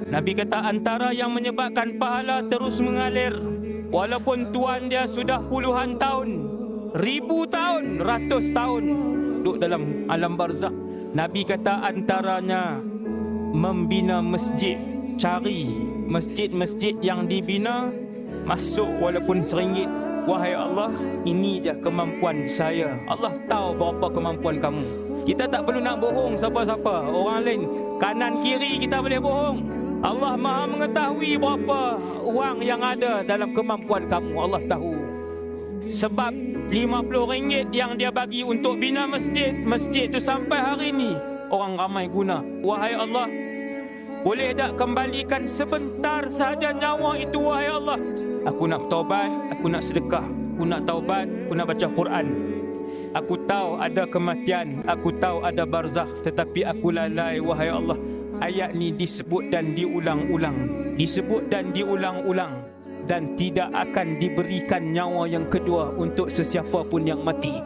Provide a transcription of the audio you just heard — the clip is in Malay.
Nabi kata antara yang menyebabkan pahala terus mengalir, walaupun tuan dia sudah puluhan tahun, 1000 tahun, 100 tahun duduk dalam alam barzakh. Nabi kata antaranya membina masjid. Cari masjid-masjid yang dibina, masuk walaupun RM1. Wahai Allah, ini je kemampuan saya. Allah tahu berapa kemampuan kamu. Kita tak perlu nak bohong siapa-siapa. Orang lain kanan kiri kita boleh bohong. Allah Maha mengetahui berapa wang yang ada dalam kemampuan kamu. Allah tahu. Sebab RM50 yang dia bagi untuk bina masjid, masjid tu sampai hari ini orang ramai guna. Wahai Allah, boleh tak kembalikan sebentar saja nyawa itu, wahai Allah? Aku nak taubat, aku nak sedekah, aku nak taubat, aku nak baca Quran. Aku tahu ada kematian, aku tahu ada barzakh, tetapi aku lalai, wahai Allah. Ayat ni disebut dan diulang-ulang, disebut dan diulang-ulang, dan tidak akan diberikan nyawa yang kedua untuk sesiapa pun yang mati.